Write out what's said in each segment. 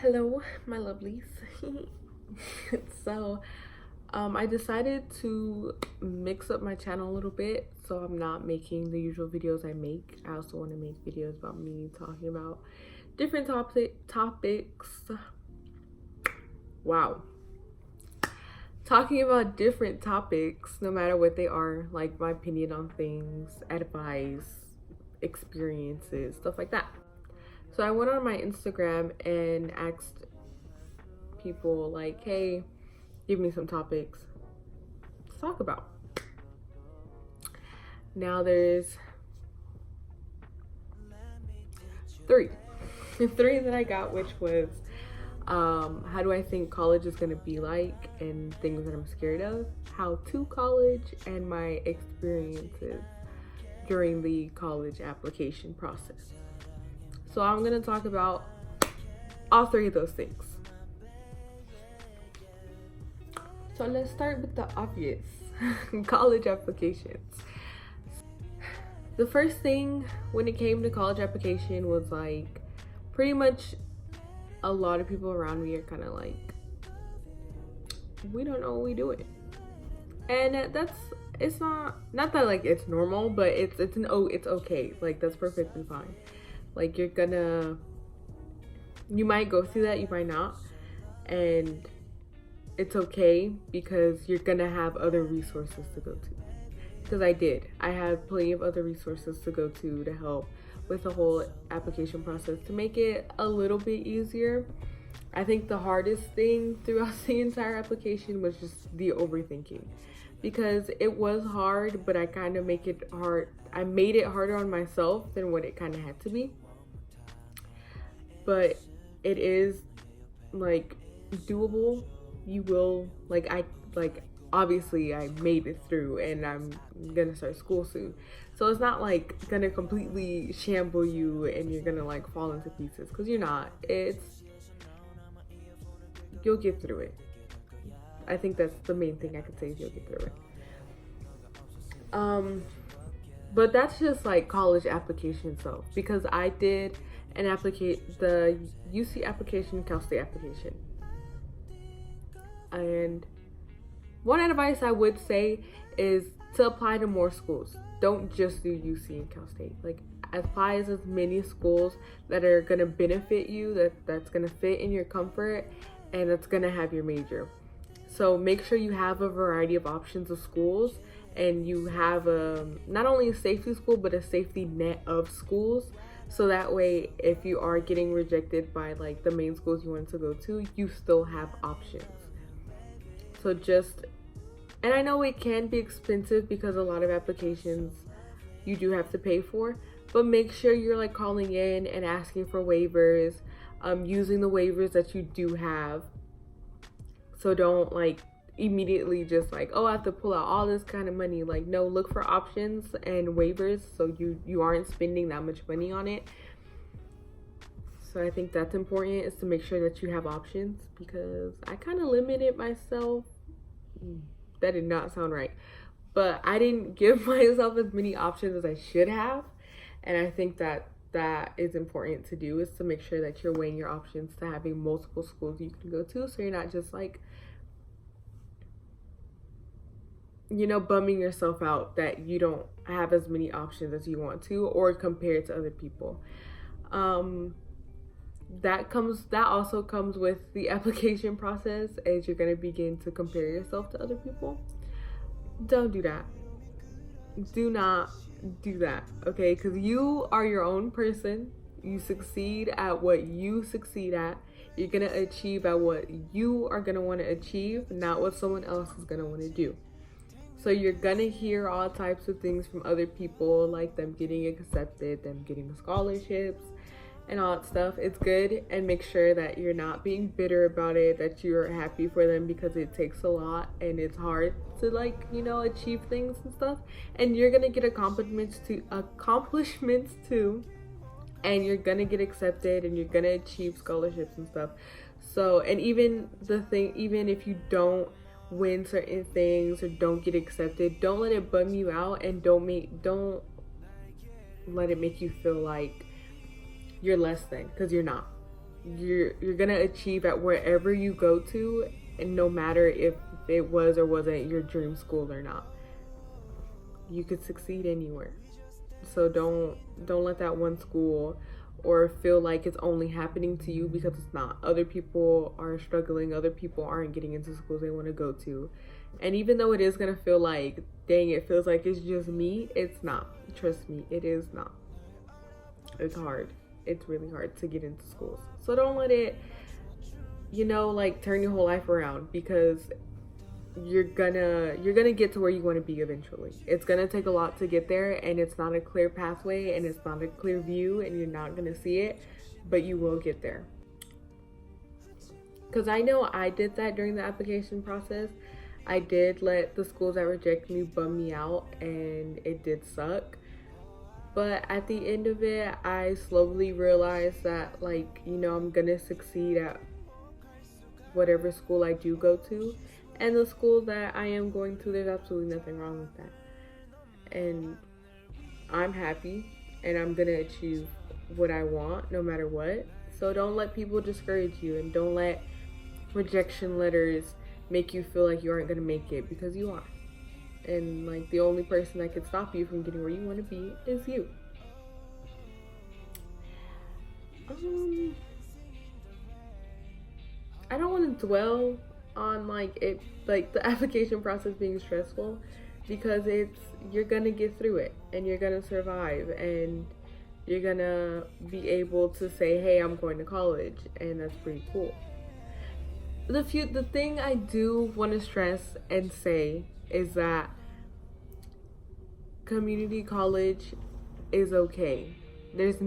Hello, my lovelies. so, I decided to mix up my channel a little bit, so I'm not making the usual videos I make. I also want to make videos about me talking about different topics. Wow. Talking about different topics, no matter what they are, like my opinion on things, advice, experiences, stuff like that. So I went on my Instagram and asked people like, hey, give me some topics to talk about. Now there's three that I got, which was how do I think college is going to be like and things that I'm scared of, how to college, and my experiences during the college application process. So I'm going to talk about all three of those things. So let's start with the obvious, college applications. The first thing when it came to college application was like, pretty much a lot of people around me are kind of like, we don't know what we doing. And it's not that like it's normal, but it's okay. Like that's perfectly fine. Like you might go through that, you might not. And it's okay because you're gonna have other resources to go to. Because I had plenty of other resources to go to help with the whole application process to make it a little bit easier. I think the hardest thing throughout the entire application was just the overthinking, because it was hard, but I kind of made it harder on myself than what it kind of had to be. But it is like doable. You will obviously I made it through and I'm gonna start school soon, so it's not like gonna completely shamble you and you're gonna like fall into pieces, because you're not. You'll get through it. I think that's the main thing I could say, is you'll get through it. But that's just like college application itself, because I did the UC application, Cal State application. And one advice I would say is to apply to more schools. Don't just do UC and Cal State. Like, apply to as many schools that are gonna benefit you, that's gonna fit in your comfort, and that's gonna have your major. So make sure you have a variety of options of schools, and you have not only a safety school, but a safety net of schools. So that way, if you are getting rejected by like the main schools you want to go to, you still have options. So and I know it can be expensive because a lot of applications you do have to pay for, but make sure you're like calling in and asking for waivers, using the waivers that you do have. So don't like immediately just like, oh, I have to pull out all this kind of money. Like, no, look for options and waivers so you aren't spending that much money on it. So I think that's important, is to make sure that you have options, because I kind of limited myself. That did not sound right, but I didn't give myself as many options as I should have. And I think that is important to do, is to make sure that you're weighing your options to having multiple schools you can go to, so you're not just like, bumming yourself out that you don't have as many options as you want to, or compared to other people. That also comes with the application process, as you're going to begin to compare yourself to other people. Don't do that. Do not do that, okay? Because you are your own person. You succeed at what you succeed at. You're going to achieve at what you are going to want to achieve, not what someone else is going to want to do. So you're going to hear all types of things from other people, like them getting accepted, them getting scholarships, and all that stuff. It's good, and make sure that you're not being bitter about it, that you're happy for them, because it takes a lot and it's hard to achieve things and stuff. And you're gonna get accomplishments too, and you're gonna get accepted, and you're gonna achieve scholarships and stuff. So, and even if you don't win certain things or don't get accepted, don't let it bum you out, and don't let it make you feel like you're less than, because you're not. you're gonna achieve at wherever you go to, and no matter if it was or wasn't your dream school or not. You could succeed anywhere. So don't let that one school or feel like it's only happening to you, because it's not. Other people are struggling, other people aren't getting into schools they want to go to. And even though it is gonna feel like, dang, it feels like it's just me, it's not. Trust me, it is not. It's hard. It's really hard to get into schools. So don't let it, like, turn your whole life around, because you're gonna get to where you want to be eventually. It's gonna take a lot to get there, and it's not a clear pathway, and it's not a clear view, and you're not gonna see it, but you will get there. Because I know I did that during the application process. I did let the schools that rejected me bum me out, and it did suck. But at the end of it, I slowly realized that, like, I'm gonna succeed at whatever school I do go to. And the school that I am going to, there's absolutely nothing wrong with that. And I'm happy, and I'm gonna achieve what I want no matter what. So don't let people discourage you, and don't let rejection letters make you feel like you aren't gonna make it, because you are. And, like, the only person that can stop you from getting where you want to be is you. I don't want to dwell on the application process being stressful, because you're gonna get through it, and you're gonna survive, and you're gonna be able to say, hey, I'm going to college, and that's pretty cool. The thing I do want to stress and say is that community college is okay. There's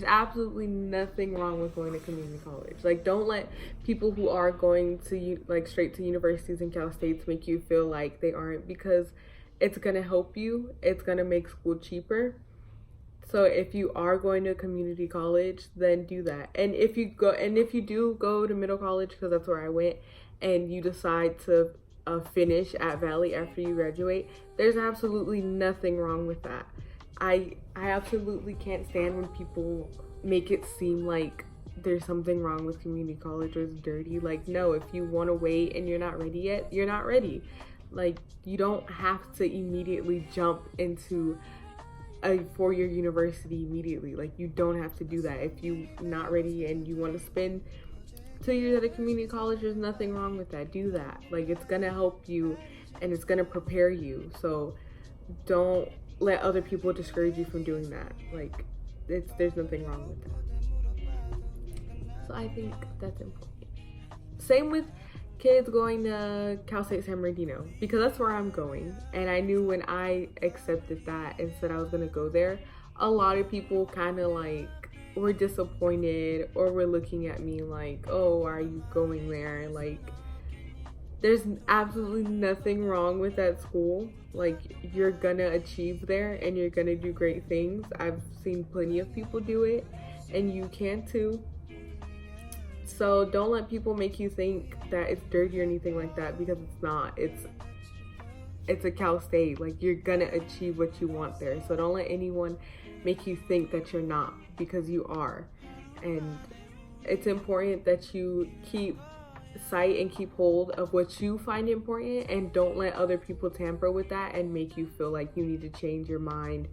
absolutely nothing wrong with going to community college. Like, don't let people who are going to straight to universities and Cal States make you feel like they aren't, because it's gonna help you. It's gonna make school cheaper. So if you are going to a community college, then do that. And if you do go to middle college, because that's where I went, and you decide to finish at Valley after you graduate, there's absolutely nothing wrong with that. I absolutely can't stand when people make it seem like there's something wrong with community college or it's dirty. Like, no, if you want to wait and you're not ready yet, you're not ready. Like, you don't have to immediately jump into a 4-year university immediately. Like, you don't have to do that. If you're not ready and you want to spend 2 years at a community college, there's nothing wrong with that. Do that. Like, it's gonna help you and it's gonna prepare you. So don't let other people discourage you from doing that. Like, there's nothing wrong with that. So I think that's important. Same with kids going to Cal State San Bernardino, because that's where I'm going. And I knew when I accepted that and said I was gonna go there, a lot of people kind of like were disappointed, or were looking at me like, oh, why are you going there? Like, there's absolutely nothing wrong with that school. Like, you're gonna achieve there and you're gonna do great things. I've seen plenty of people do it, and you can too. So don't let people make you think that it's dirty or anything like that, because it's not. It's a Cal State. Like, you're gonna achieve what you want there. So don't let anyone make you think that you're not, because you are. And it's important that you keep sight and keep hold of what you find important, and don't let other people tamper with that and make you feel like you need to change your mind,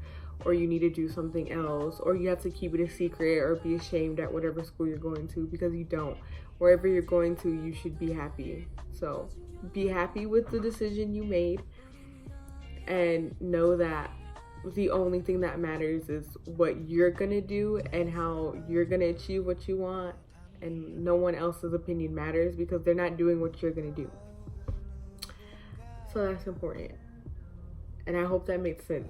or you need to do something else, or you have to keep it a secret or be ashamed at whatever school you're going to, because you don't. Wherever you're going to, you should be happy. So be happy with the decision you made, and know that the only thing that matters is what you're gonna do and how you're gonna achieve what you want, and no one else's opinion matters, because they're not doing what you're gonna do. So that's important, and I hope that makes sense.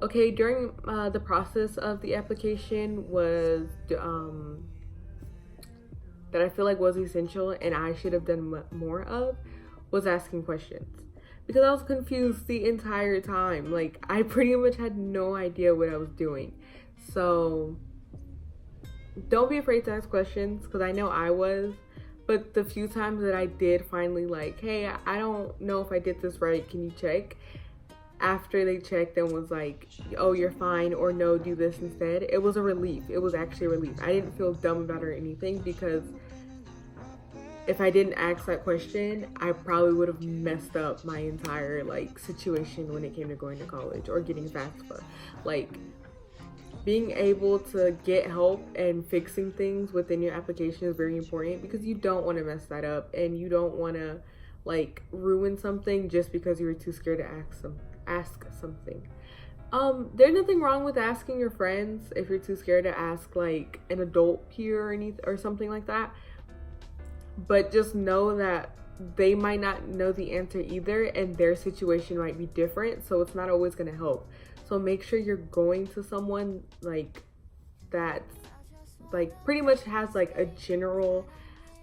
Okay, during the process of the application was that I feel like was essential and I should have done more of, was asking questions, because I was confused the entire time. Like, I pretty much had no idea what I was doing. So don't be afraid to ask questions, because I know I was. But the few times that I did finally, like, hey, I don't know if I did this right, can you check? after they checked and was like, oh, you're fine, or no, do this instead, it was a relief. It was actually a relief. I didn't feel dumb about it or anything, because if I didn't ask that question, I probably would have messed up my entire like situation when it came to going to college or getting FAFSA. Like, being able to get help and fixing things within your application is very important, because you don't want to mess that up, and you don't want to like ruin something just because you were too scared to ask something. There's nothing wrong with asking your friends if you're too scared to ask like an adult peer or anything or something like that. But just know that they might not know the answer either, and their situation might be different, so it's not always going to help. So make sure you're going to someone like that, like pretty much has like a general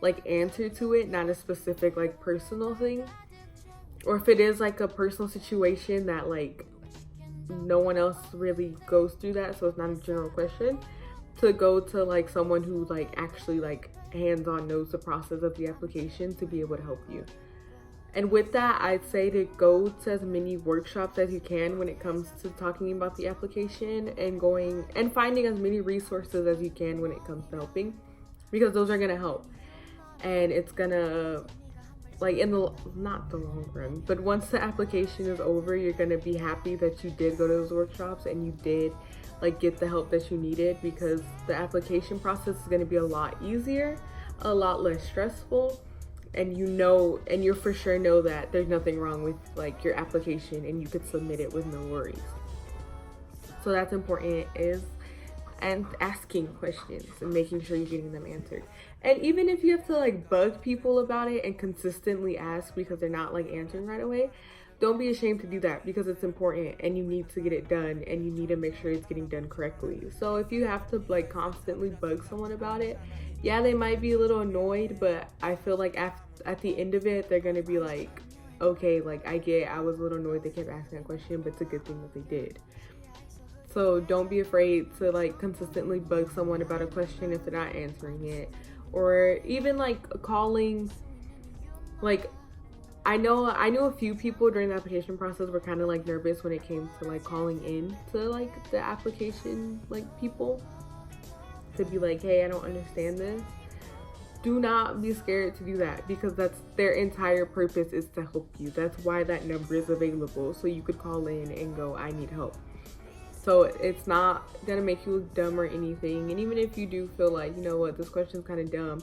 like answer to it, not a specific like personal thing. Or if it is like a personal situation that like no one else really goes through that, so it's not a general question, to go to like someone who like actually like hands-on knows the process of the application to be able to help you. And with that, I'd say to go to as many workshops as you can when it comes to talking about the application, and going and finding as many resources as you can when it comes to helping, because those are gonna help. And it's gonna, like, in the, not the long run, but once the application is over, you're gonna be happy that you did go to those workshops and you did like get the help that you needed, because the application process is gonna be a lot easier, a lot less stressful, and you for sure know that there's nothing wrong with like your application, and you could submit it with no worries. So that's important, is and asking questions and making sure you're getting them answered. And even if you have to like bug people about it and consistently ask because they're not like answering right away, don't be ashamed to do that, because it's important and you need to get it done, and you need to make sure it's getting done correctly. So if you have to like constantly bug someone about it, yeah, they might be a little annoyed, but I feel like at the end of it, they're gonna be like, okay, like I was a little annoyed they kept asking that question, but it's a good thing that they did. So don't be afraid to like consistently bug someone about a question if they're not answering it, or even like calling. Like, I knew a few people during the application process were kind of like nervous when it came to like calling in to like the application like people to be like, hey, I don't understand this. Do not be scared to do that, because that's their entire purpose, is to help you. That's why that number is available, so you could call in and go, I need help. So it's not gonna make you look dumb or anything. And even if you do feel like, you know what, this question's kind of dumb,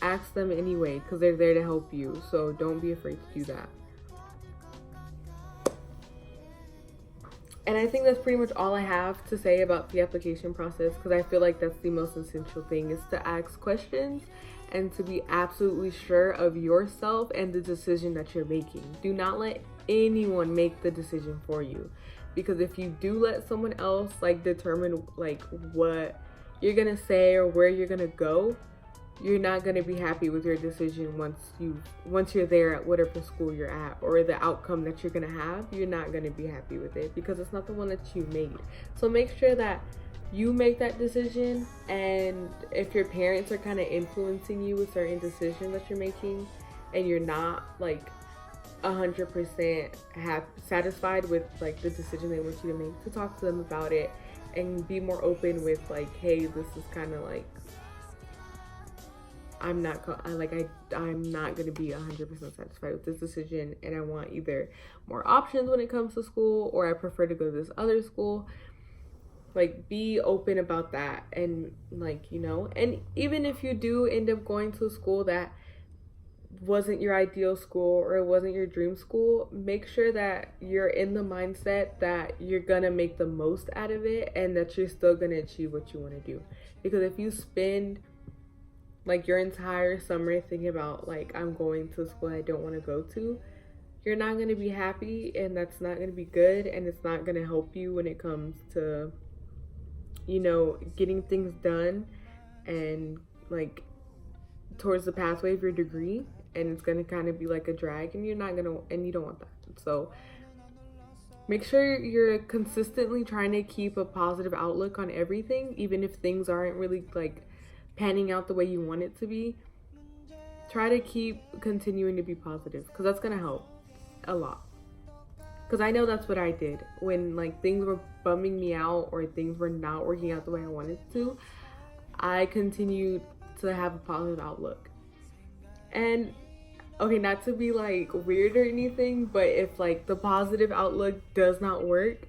ask them anyway, because they're there to help you. So don't be afraid to do that. And I think that's pretty much all I have to say about the application process, because I feel like that's the most essential thing, is to ask questions and to be absolutely sure of yourself and the decision that you're making. Do not let anyone make the decision for you, because if you do let someone else like determine like what you're gonna say or where you're gonna go, you're not going to be happy with your decision once you're there at whatever school you're at, or the outcome that you're going to have. You're not going to be happy with it, because it's not the one that you made. So make sure that you make that decision, and if your parents are kind of influencing you with certain decisions that you're making, and you're not like 100% satisfied with like the decision they want you to make, to talk to them about it and be more open with like, hey, this is kind of like, I'm not going to be 100% satisfied with this decision, and I want either more options when it comes to school, or I prefer to go to this other school. Like, be open about that. And like, you know, and even if you do end up going to a school that wasn't your ideal school, or it wasn't your dream school, make sure that you're in the mindset that you're gonna make the most out of it, and that you're still gonna achieve what you want to do. Because if you spend like your entire summer thinking about like, I'm going to a school I don't want to go to, you're not going to be happy, and that's not going to be good, and it's not going to help you when it comes to, you know, getting things done and like towards the pathway of your degree. And it's going to kind of be like a drag, and you don't want that. So make sure you're consistently trying to keep a positive outlook on everything, even if things aren't really like panning out the way you want it to be. Try to keep continuing to be positive, because that's gonna help a lot. because I know that's what I did when like things were bumming me out or things were not working out the way I wanted to. I continued to have a positive outlook. And okay, not to be like weird or anything, but if like the positive outlook does not work,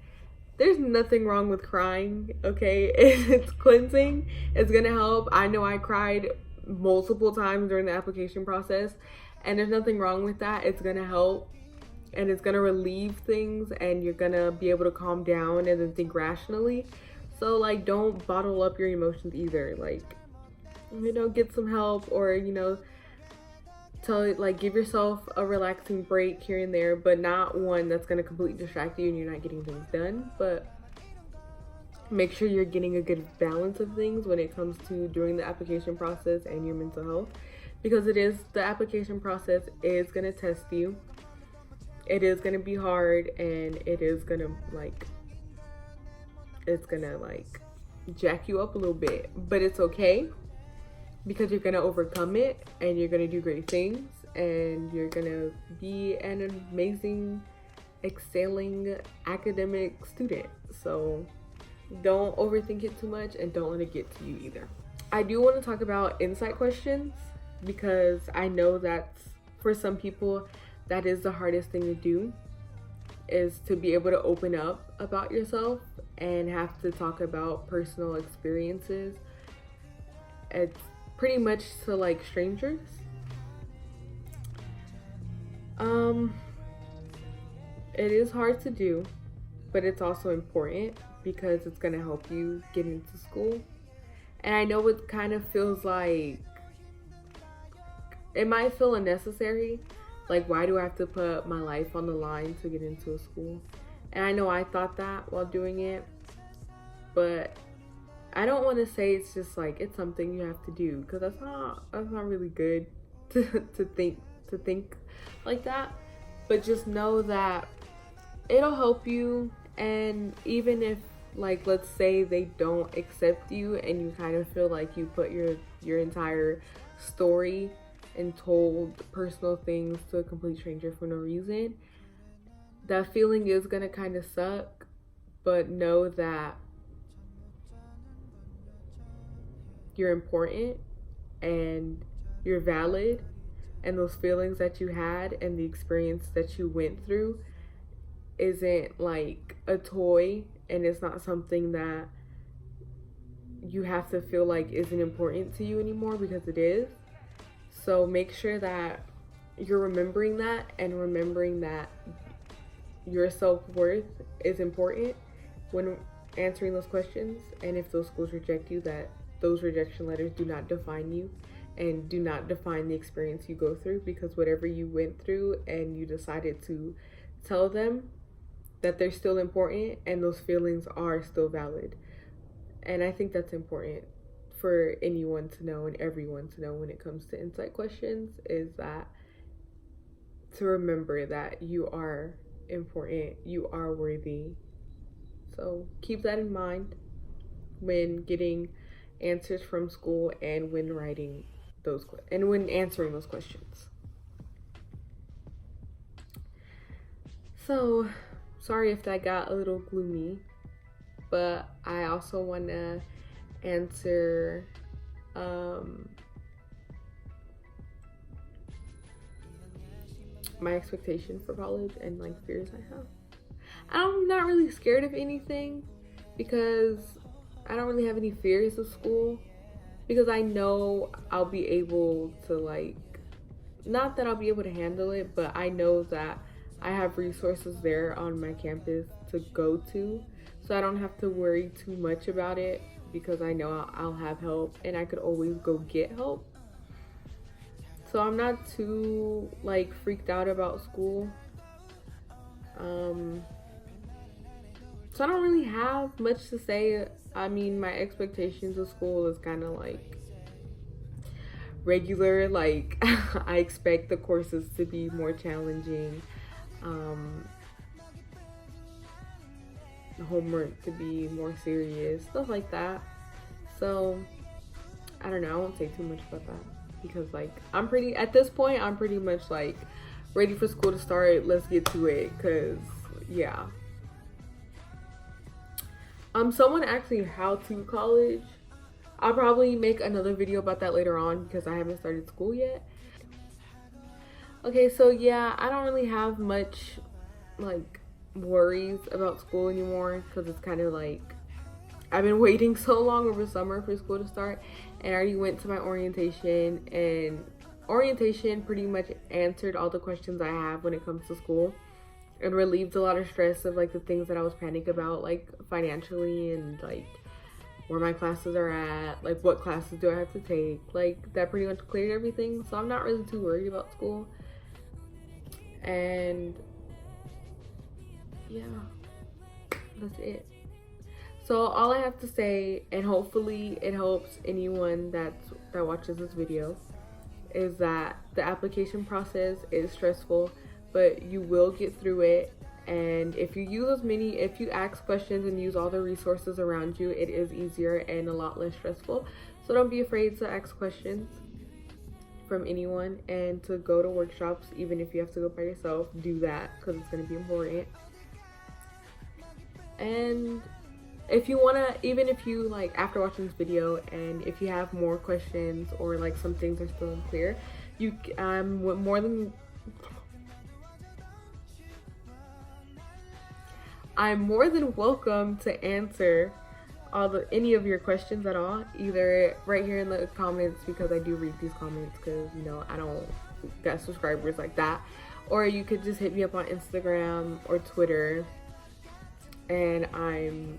there's nothing wrong with crying, okay? It's cleansing. It's gonna help. I know I cried multiple times during the application process, and there's nothing wrong with that. It's gonna help, and it's gonna relieve things, and you're gonna be able to calm down and then think rationally. So like, don't bottle up your emotions either. Like, you know, get some help, or you know, give yourself a relaxing break here and there, but not one that's going to completely distract you and you're not getting things done. But make sure you're getting a good balance of things when it comes to during the application process and your mental health, because the application process is going to test you. It is going to be hard, and it is going to jack you up a little bit, but it's okay, because you're gonna overcome it and you're gonna do great things and you're gonna be an amazing, excelling academic student. So don't overthink it too much and don't let it get to you either. I do want to talk about insight questions, because I know that for some people that is the hardest thing to do, is to be able to open up about yourself and have to talk about personal experiences. It's pretty much to like strangers. It is hard to do, but it's also important because it's gonna help you get into school. And I know it kind of feels like it might feel unnecessary. Like, why do I have to put my life on the line to get into a school? And I know I thought that while doing it, but I don't want to say it's just like it's something you have to do, because that's not really good to think like that. But just know that it'll help you, and even if like, let's say they don't accept you and you kind of feel like you put your entire story and told personal things to a complete stranger for no reason, that feeling is gonna kind of suck, but know that you're important and you're valid, and those feelings that you had and the experience that you went through isn't like a toy, and it's not something that you have to feel like isn't important to you anymore, because it is. So make sure that you're remembering that, and remembering that your self-worth is important when answering those questions. And if those schools reject you, that those rejection letters do not define you and do not define the experience you go through, because whatever you went through and you decided to tell them that they're still important and those feelings are still valid. And I think that's important for anyone to know and everyone to know when it comes to insight questions, is that to remember that you are important, you are worthy. So keep that in mind when getting answers from school and when writing those and when answering those questions. So sorry if that got a little gloomy, but I also want to answer my expectation for college and like fears I have. I'm not really scared of anything, because I don't really have any fears of school, because I know I'll be able to not that I'll be able to handle it, but I know that I have resources there on my campus to go to, so I don't have to worry too much about it, because I know I'll have help and I could always go get help. So I'm not too freaked out about school. So I don't really have much to say. I mean, my expectations of school is kind of regular. I expect the courses to be more challenging, the homework to be more serious, stuff like that. So I don't know, I won't say too much about that, because at this point I'm pretty much ready for school to start. Let's get to it, because yeah. Someone asked me how to college. I'll probably make another video about that later on because I haven't started school yet. Okay, so yeah, I don't really have much like worries about school anymore because it's kind of like I've been waiting so long over summer for school to start, and I already went to my orientation, and orientation pretty much answered all the questions I have when it comes to school and relieved a lot of stress of like the things that I was panicking about, like financially and like where my classes are at, like what classes do I have to take. Like that pretty much cleared everything, so I'm not really too worried about school. And yeah, that's it. So all I have to say, and hopefully it helps anyone that watches this video, is that the application process is stressful, but you will get through it. And if you ask questions and use all the resources around you, it is easier and a lot less stressful. So don't be afraid to ask questions from anyone, and to go to workshops. Even if you have to go by yourself, do that because it's going to be important. And if you want to, even if you like after watching this video, and if you have more questions or like some things are still unclear, I'm more than welcome to answer any of your questions at all, either right here in the comments, because I do read these comments, because you know I don't got subscribers like that, or you could just hit me up on Instagram or Twitter, and I'm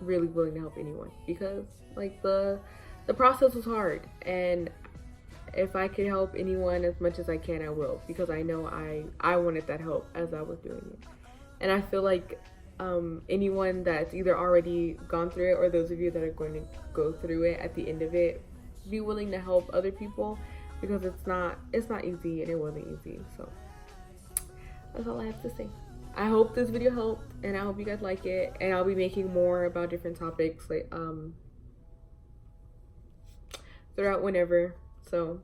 really willing to help anyone, because like the process was hard, and if I can help anyone as much as I can, I will, because I know I wanted that help as I was doing it. And I feel like anyone that's either already gone through it, or those of you that are going to go through it at the end of it, be willing to help other people, because it's not easy, and it wasn't easy. So that's all I have to say. I hope this video helped, and I hope you guys like it, and I'll be making more about different topics like throughout whenever. So